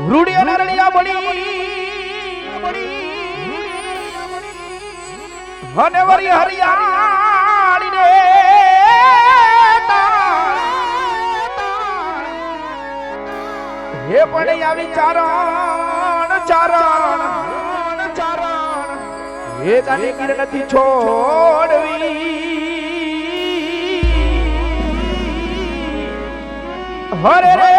રૂડિયા નરણિયા બની અને વરી હરિયાળી ને હે પણ આવી ચારણ ચારણ હે તારી કિરણ નથી છોડવી હરે રે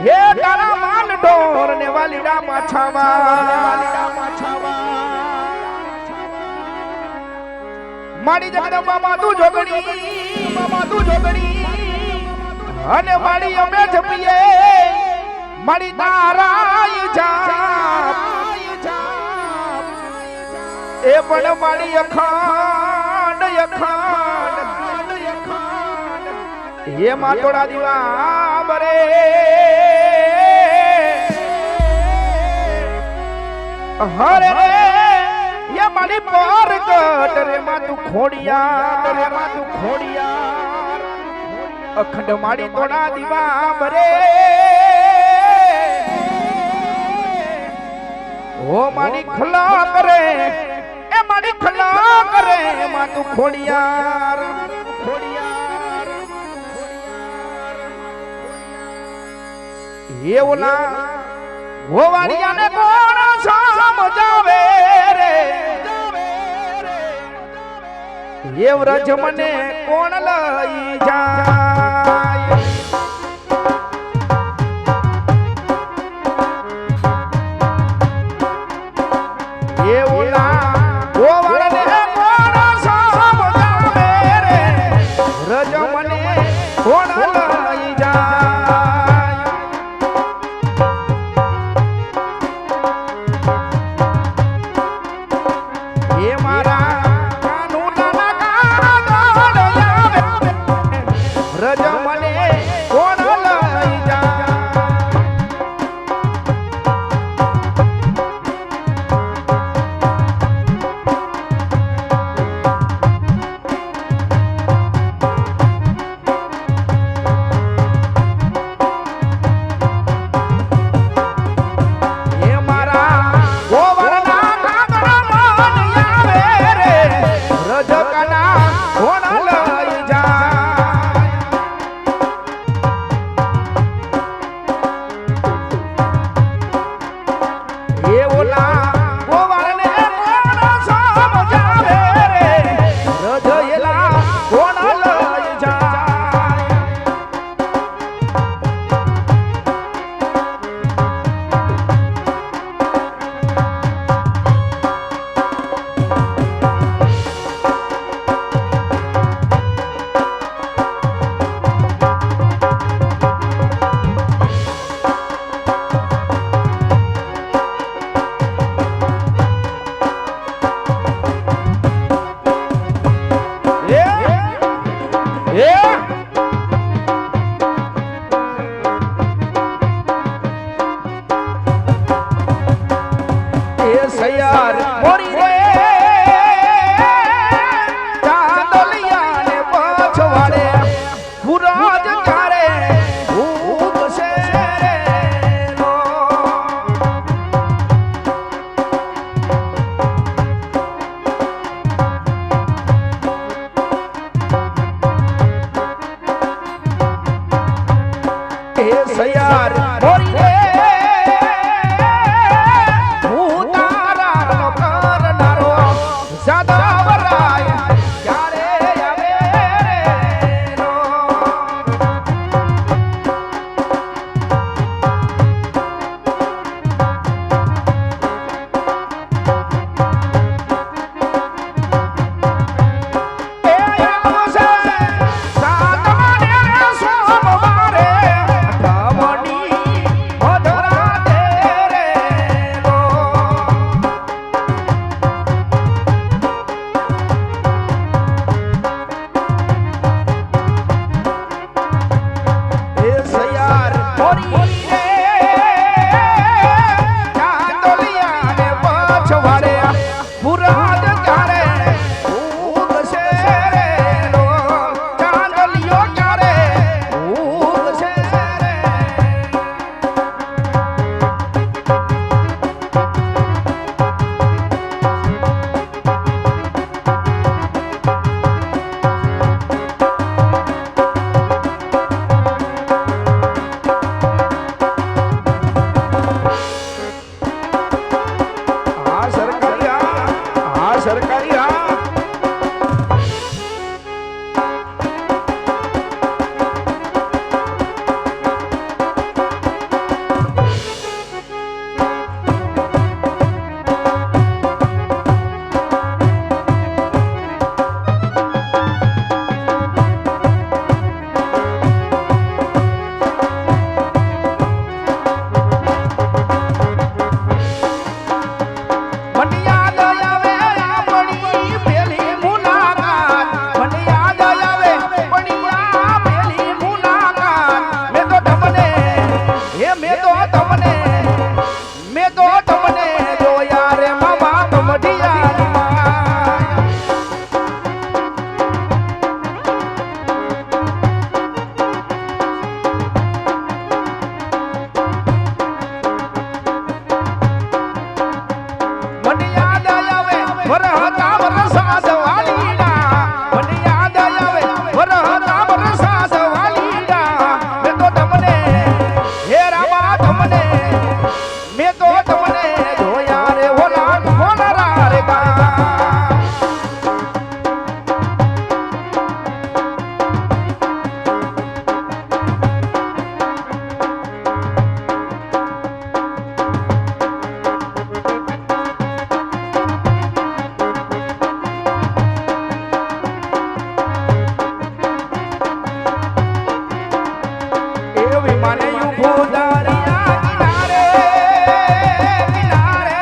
હે તારા માન ઢોર ને વાલીડા માછાવા માડી જગદંબા માતું જોગણી અને માડી અમે જપીએ માડી તારાય જાપ એ પણ માડી અખંડ હે માતોડા દીવા બરે હરે રે ये माली पार कट रे मातु खोड़िया अखंड माड़ी तोड़ा दीवा बरे ओ माली खला करे ए माली खला करे मातु खोड़िया ये ओला वो वाड़िया ने कोण समझावे ये व्रज मने कोण लई जाय ये ओला वो वाले कोण समझावे रे व्रज मने कोण लई जाय ये मारा મને ઊભું દરિયા કિનારે કિનારે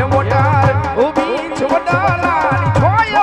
એ મોટા ઊભી છોડાલાની છોય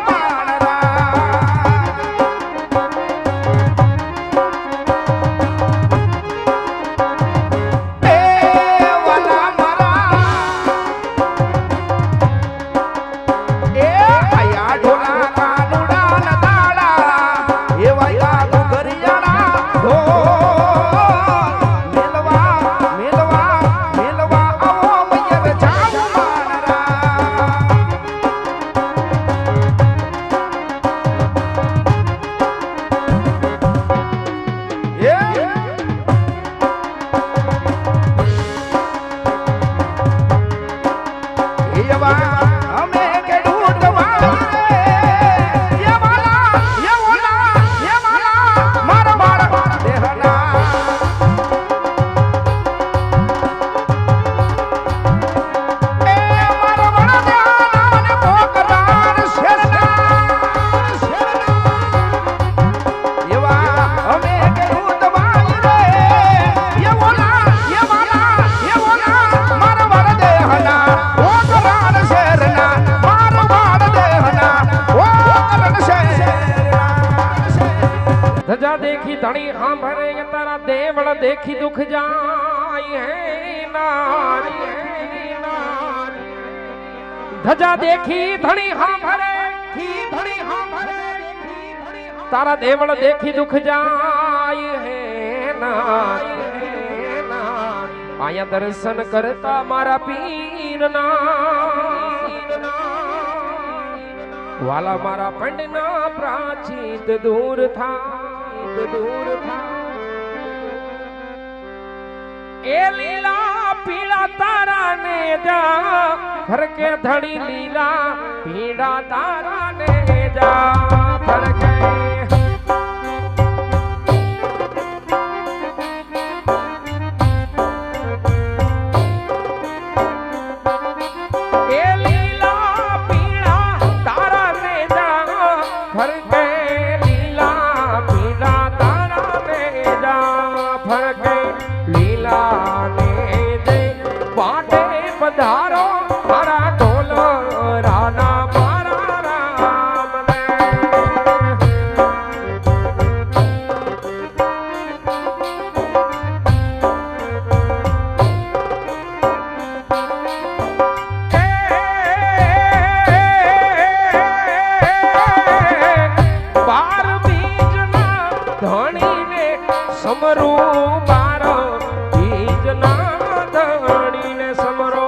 धजा देखी धनी हाँ भरे तारा देवल देखी दुख जाय है नारी धजा देखी धनी हाँ भरे तारा देवल देखी दुख जाय है नारी आया दर्शन करता मारा पीर ना वाला मारा पंडना प्राचीत दूर था ए लीला पीड़ा तारा ने जा भर के धड़ी लीला पीड़ा तारा ने जा भर के ए लीला पीड़ा तारा ने जा भर के लीला पीड़ा तारा ने जा भर के लीला ने दे बाटे पधारो मारा ढोल राना मारा राम ने बार बीजना धनी ने समरू बार बीजना धनी ने समरो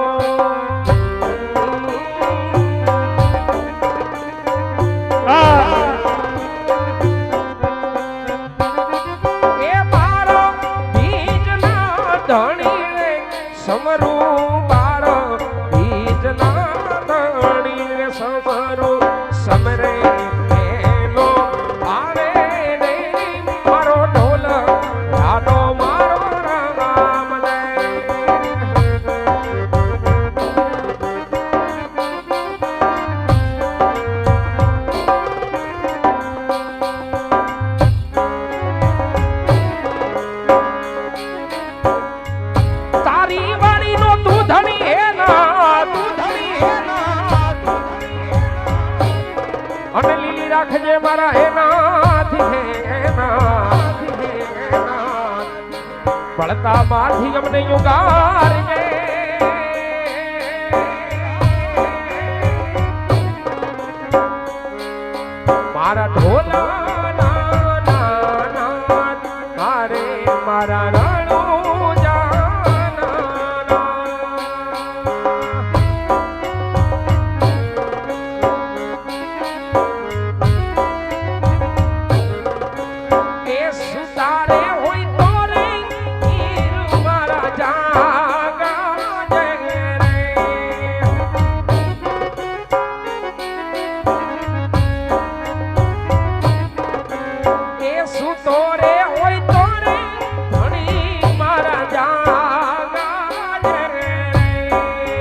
ए बारो बीजना धनी ने समरू बार बीजना धनी ने समरो समरे लो आवे रे मारो ढोल राडो मारो राम ने तारी वाली नो तू धनी है ना अने लीली राखजे मारा है नाथ पड़ता माथी अमने युगार जे मारा ढोला ना ना ना मारे मारा राणो जाना ना ए सुतारे होई तोरे हीर मारा जागा जय रे ए सुतोरे होई तोरे धनी मारा जागा जय रे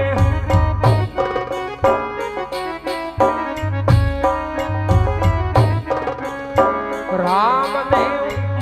रामदेव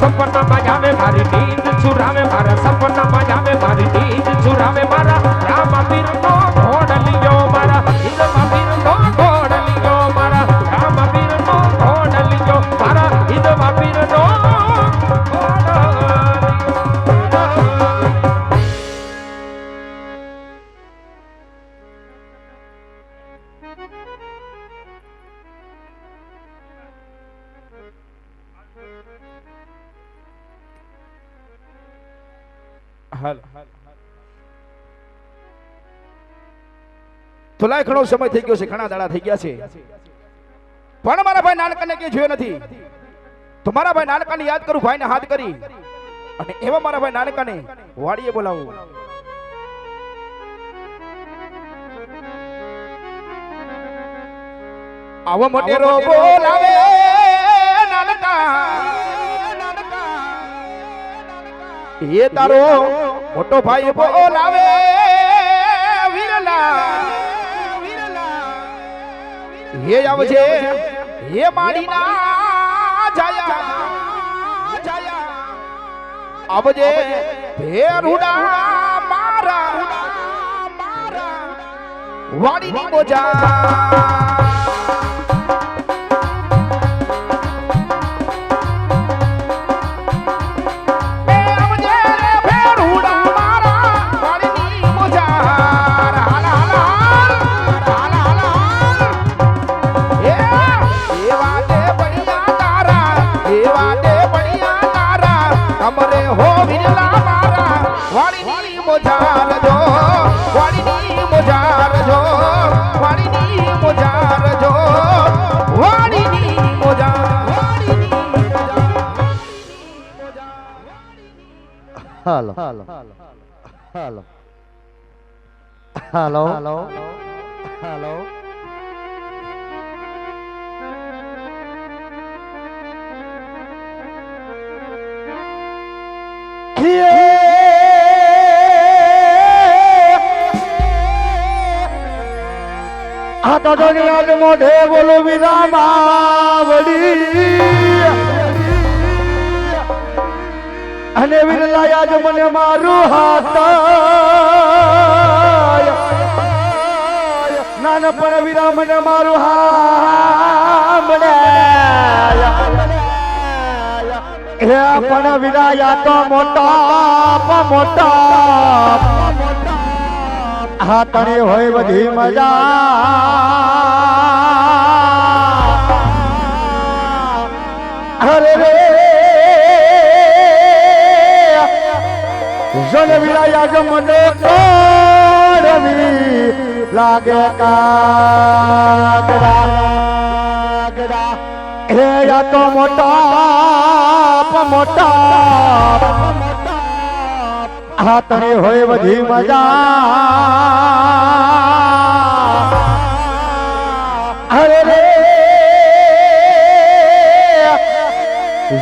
સપનામાં જાવે મારી નીંદ છુરાવે મારા સપનામાં જાવે મારી નીંદ છુરાવે મારા રામવીરનો ઘોડલિયો મારા હિંદવાવીરનો ઘોડલિયો મારા રામવીરનો ઘોડલિયો મારા હિંદવાવીરનો થોલાય ઘણો સમય થઈ ગયો છે, ઘણા દાડા થઈ ગયા છે, પણ મારા ભાઈ નાનકાને કે જોયો નથી. તો મારા ભાઈ નાનકાને યાદ કરું, ભાઈને હાથ કરી અને એવા મારા ભાઈ નાનકાને વાડીએ બોલાવું. આવો મોટેરો બોલાવે નાનકા, એ તારો મોટો ભાઈ બોલાવે વીરલા, હે આવજે હે માડીના જાયા આવજે ભેરુડા મારા વાડીની બોજા. અમરે હો વિરલા મારા વાડીની મોજાર જો, વાડીની મોજાર જો, વાડીની મોજાર જો, વાડીની મોજાર. હાલો હાલો હાલો હાલો હાલો આ તો દુનિયા મોઢે બોલો વિરામાવડી અને વિરલાયા જ મને મારું હાથ નાનપણ વિરા મને મારું હામડે હે પણ વિરાયા તો મોટા મોટા હા તને હોય બધી મજા અરે રે જન વિરાયા જ મને કોરવી લાગે કાગડા હે યા તો મોટા મોટા હા તને હોય બધી મજા અરે રે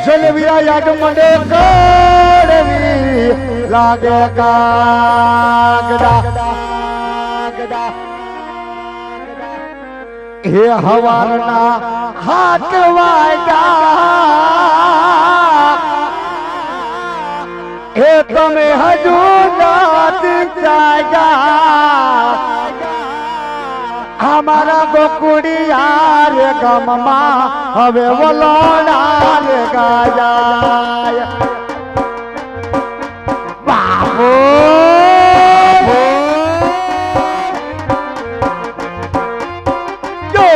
જન વિરાયા મને કરવી લાગે કાગડા હે હવારના હાથ વાગ્યા હે તમે હજુ રાત જાગ્યા અમારા ગોકુડિયા રે ગામમાં હવે વલોડા રે ગાયા બાપો જો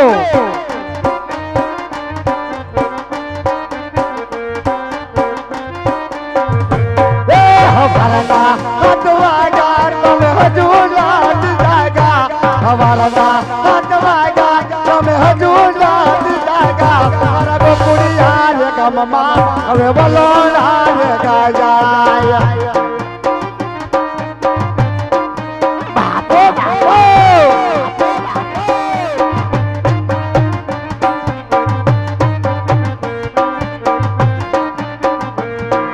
હવારના હતવાગા તમે હજુ રાત જાગા હવારના હતવાગા તમે હજુ રાત જાગા મારા ગોકુડિયા રે ગામમાં હવે વલોડા રે ગાયા બાપો બાપો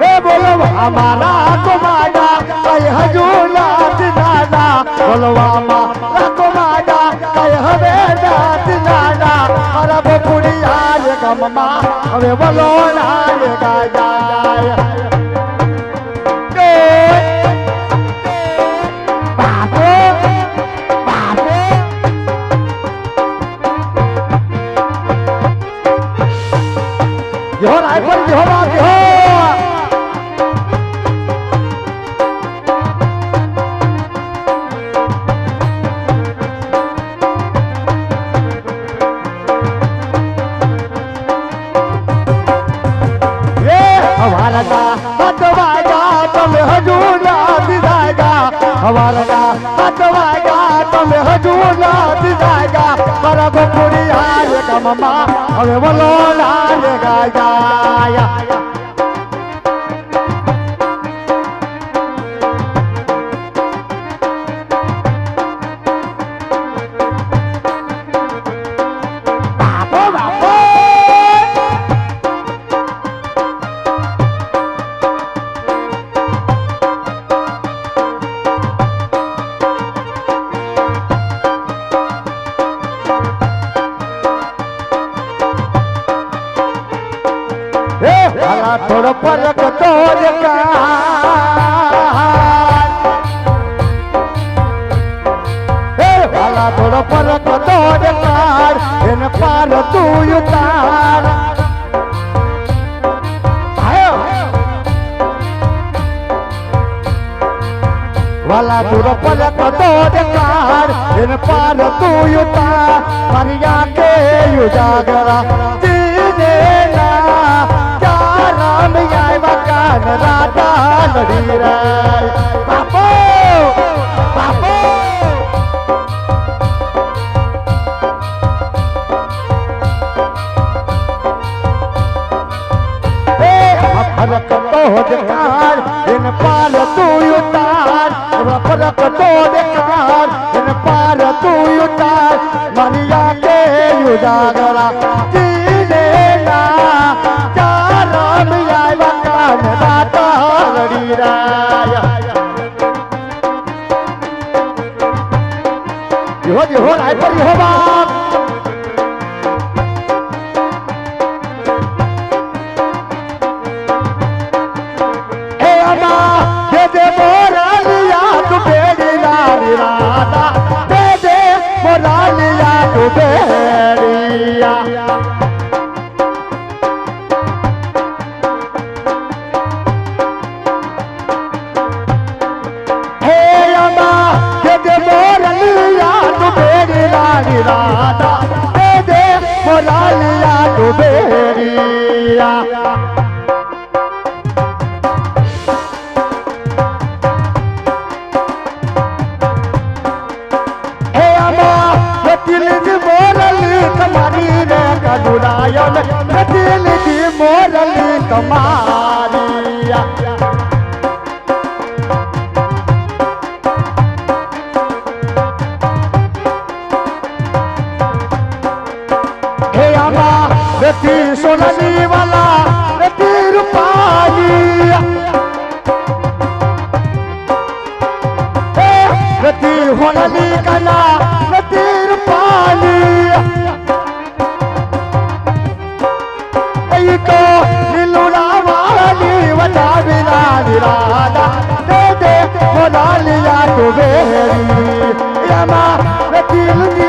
હે બોલો અમારા કુમાડા કઈ હજુ રાત દાદા બોલવામાં રાખો માડા કઈ હવે રાત દાદા મારા ગોકુડિયા રે ગામમાં હવે વલોણા રે ગાય બાપો બાપો જો રાયફળ જો બાપ જો હવે વલોણા રે ગાય બાપો બાપો થોડો ફરક તો વાલા થોડો ફરક તો એને પાર તું ઉતાર વાલા થોડો ફરક તો એને પાર તું ઉતાર મારી આંખે ઉજાગરા રાતા લડી રાય બાપો બાપો ફરક તો દેખાડ એને પાર તું ઉતાર ફરક તો દેખાડ એને પાર તું ઉતાર મારી આંખે ઉજાગરા જીને ના ચારમ આવ્યા રાતા લડી રાય હો જે હો રાય પર હો બાપ એ આમાં જે મોરાલિયા તું બેડી લારી રાતા જે મોરાલિયા તું બેડિયા રાધા દે મોરાલિયા તું બેરિયા હે આમાં દિલની મોરલી તમારી રે કડુરાયન દિલની મોરલી તમારી रती सोनली वाला रती रूपाली रती होनली कला रती रूपाली तो नीलुड़ा वाली वटा बिना निराला दे दे होना लिया तो बेरी यमा रती